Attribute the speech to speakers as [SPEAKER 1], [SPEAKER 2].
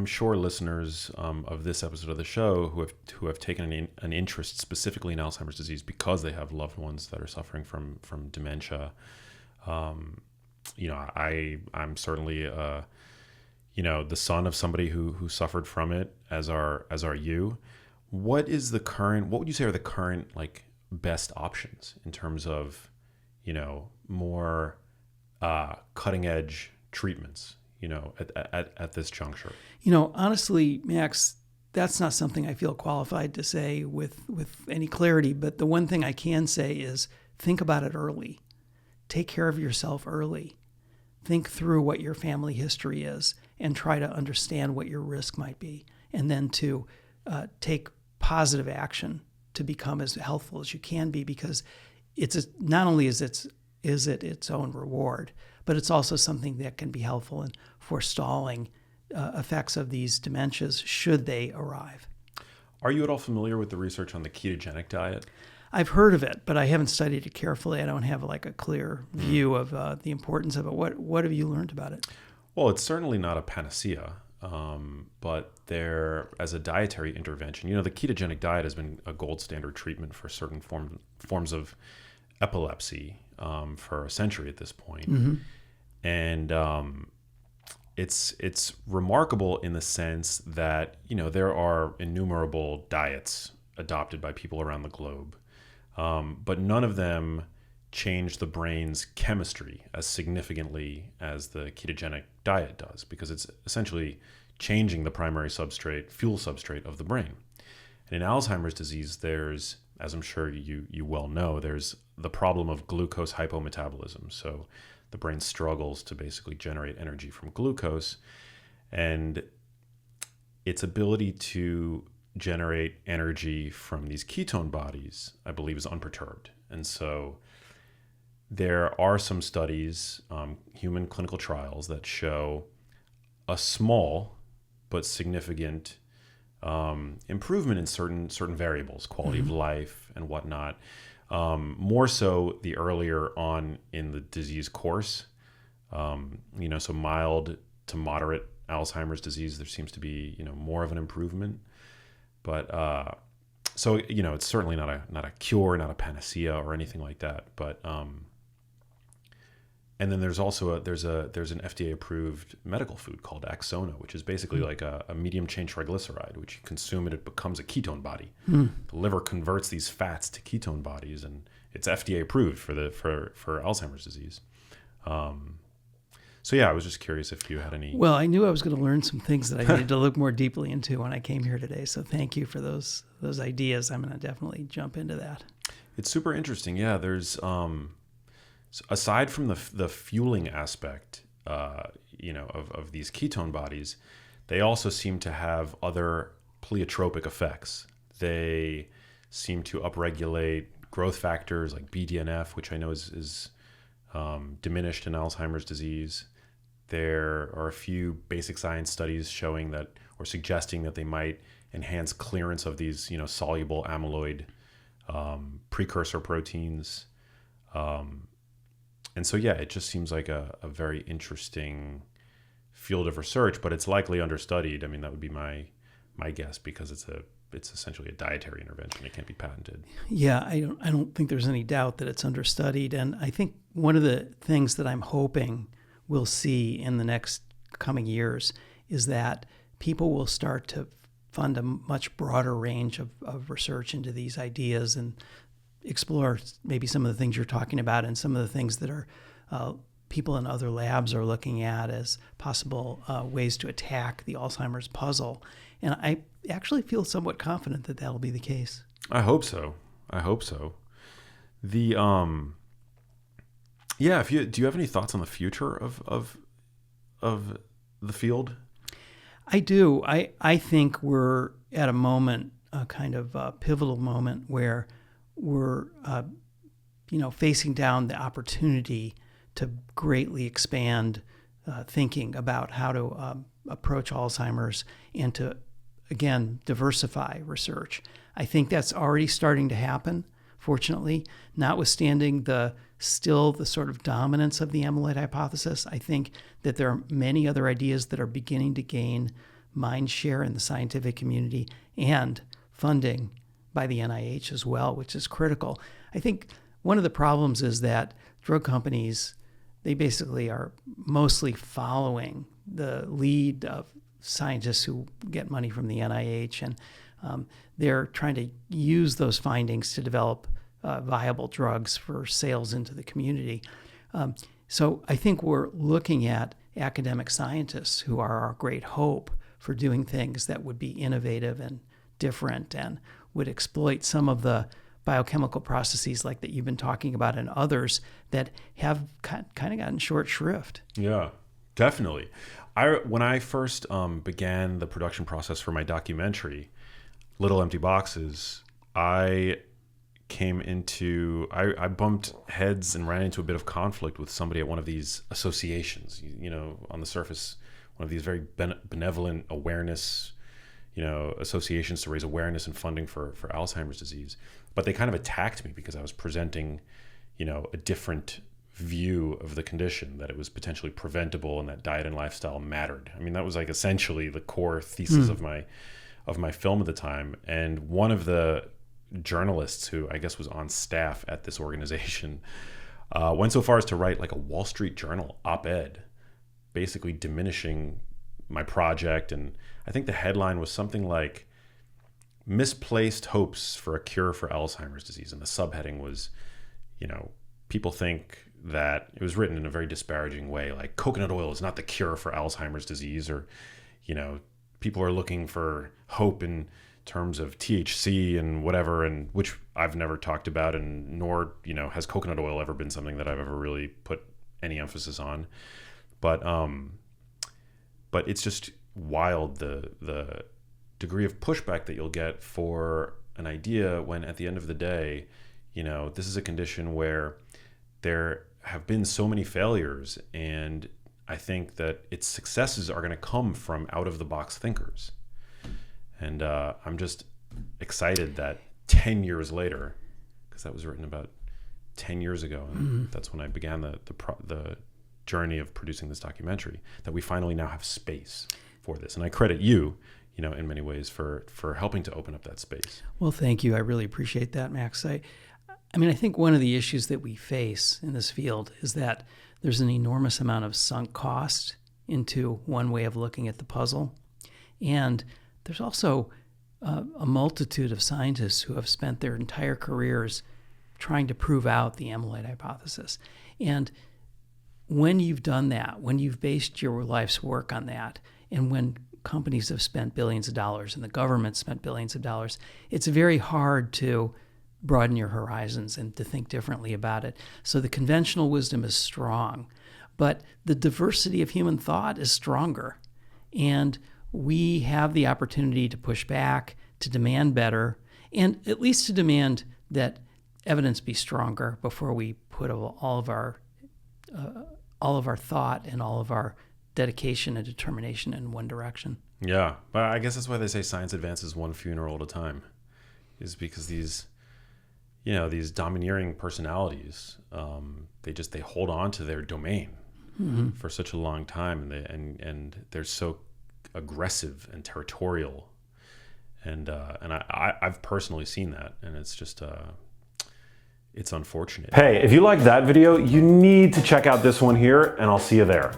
[SPEAKER 1] I'm sure listeners of this episode of the show who have taken an interest specifically in Alzheimer's disease because they have loved ones that are suffering from dementia. I'm certainly the son of somebody who suffered from it, as are you. What would you say are the current like best options in terms of more cutting edge treatments at this juncture?
[SPEAKER 2] Honestly, Max, that's not something I feel qualified to say with any clarity. But the one thing I can say is think about it early. Take care of yourself early. Think through what your family history is and try to understand what your risk might be. And then to take positive action to become as healthful as you can be, because not only is it its own reward, but it's also something that can be helpful in forestalling effects of these dementias should they arrive.
[SPEAKER 1] Are you at all familiar with the research on the ketogenic diet?
[SPEAKER 2] I've heard of it, but I haven't studied it carefully. I don't have like a clear view of the importance of it. What have you learned about it?
[SPEAKER 1] Well, it's certainly not a panacea, but there, as a dietary intervention, the ketogenic diet has been a gold standard treatment for certain forms of epilepsy for a century at this point.
[SPEAKER 2] Mm-hmm.
[SPEAKER 1] And it's remarkable in the sense that there are innumerable diets adopted by people around the globe, but none of them change the brain's chemistry as significantly as the ketogenic diet does, because it's essentially changing the primary fuel substrate of the brain. And in Alzheimer's disease, there's, as I'm sure you well know, there's the problem of glucose hypometabolism. So the brain struggles to basically generate energy from glucose, and its ability to generate energy from these ketone bodies, I believe, is unperturbed. And so there are some studies, human clinical trials, that show a small but significant improvement in certain variables, quality of life and whatnot. More so the earlier on in the disease course. So mild to moderate Alzheimer's disease, there seems to be more of an improvement. But it's certainly not a cure, not a panacea or anything like that. But and then there's also there's an FDA approved medical food called Axona, which is basically like a medium chain triglyceride, which you consume and it becomes a ketone body. The liver converts these fats to ketone bodies, and it's FDA approved for Alzheimer's disease. So yeah, I was just curious if you had any.
[SPEAKER 2] Well, I knew I was going to learn some things that I needed to look more deeply into when I came here today. So thank you for those ideas. I'm going to definitely jump into that.
[SPEAKER 1] It's super interesting. Yeah, there's aside from the fueling aspect, of these ketone bodies, they also seem to have other pleiotropic effects. They seem to upregulate growth factors like BDNF, which I know is diminished in Alzheimer's disease. There are a few basic science studies showing that, or suggesting that, they might enhance clearance of these, soluble amyloid precursor proteins. And so, yeah, it just seems like a very interesting field of research, but it's likely understudied. I mean, that would be my guess, because it's essentially a dietary intervention. It can't be patented.
[SPEAKER 2] Yeah, I don't think there's any doubt that it's understudied. And I think one of the things that I'm hoping we'll see in the next coming years is that people will start to fund a much broader range of research into these ideas and explore maybe some of the things you're talking about and some of the things that are people in other labs are looking at as possible ways to attack the Alzheimer's puzzle. And I actually feel somewhat confident that that'll be the case.
[SPEAKER 1] I hope so. The do you have any thoughts on the future of the field?
[SPEAKER 2] I do. I think we're at a moment, a kind of a pivotal moment, where we're facing down the opportunity to greatly expand thinking about how to approach Alzheimer's and to, again, diversify research. I think that's already starting to happen, fortunately, notwithstanding the sort of dominance of the amyloid hypothesis. I think that there are many other ideas that are beginning to gain mind share in the scientific community and funding by the NIH as well, which is critical. I think one of the problems is that drug companies, they basically are mostly following the lead of scientists who get money from the NIH, and they're trying to use those findings to develop viable drugs for sales into the community. So I think we're looking at academic scientists who are our great hope for doing things that would be innovative and different and would exploit some of the biochemical processes like that you've been talking about and others that have kind of gotten short shrift.
[SPEAKER 1] Yeah, definitely. When I first began the production process for my documentary, Little Empty Boxes, I bumped heads and ran into a bit of conflict with somebody at one of these associations, on the surface, one of these very benevolent awareness, associations to raise awareness and funding for Alzheimer's disease. But they kind of attacked me because I was presenting, a different view of the condition, that it was potentially preventable and that diet and lifestyle mattered. I mean, that was like essentially the core thesis of my film at the time. And one of the journalists who I guess was on staff at this organization went so far as to write like a Wall Street Journal op-ed, basically diminishing my project. And I think the headline was something like "Misplaced Hopes for a Cure for Alzheimer's Disease." And the subheading was, people think that, it was written in a very disparaging way, like coconut oil is not the cure for Alzheimer's disease, or, people are looking for hope in terms of THC and whatever, and which I've never talked about, and nor, has coconut oil ever been something that I've ever really put any emphasis on. But it's just wild, the degree of pushback that you'll get for an idea when at the end of the day, this is a condition where there have been so many failures, and I think that its successes are going to come from out-of-the-box thinkers. And I'm just excited that 10 years later, because that was written about 10 years ago, and that's when I began the journey of producing this documentary, that we finally now have space for this. And I credit you, in many ways for helping to open up that space.
[SPEAKER 2] Well, thank you. I really appreciate that, Max. I think one of the issues that we face in this field is that there's an enormous amount of sunk cost into one way of looking at the puzzle. And there's also a multitude of scientists who have spent their entire careers trying to prove out the amyloid hypothesis. And when you've done that, when you've based your life's work on that, and when companies have spent billions of dollars and the government spent billions of dollars, it's very hard to broaden your horizons and to think differently about it. So the conventional wisdom is strong, but the diversity of human thought is stronger. And we have the opportunity to push back, to demand better, and at least to demand that evidence be stronger before we put all of our thought and all of our dedication and determination in one direction.
[SPEAKER 1] Yeah, but I guess that's why they say science advances one funeral at a time, is because these domineering personalities, they hold on to their domain for such a long time, and they're so aggressive and territorial, and I've personally seen that, and it's just it's unfortunate.
[SPEAKER 3] Hey, if you liked that video, you need to check out this one here, and I'll see you there.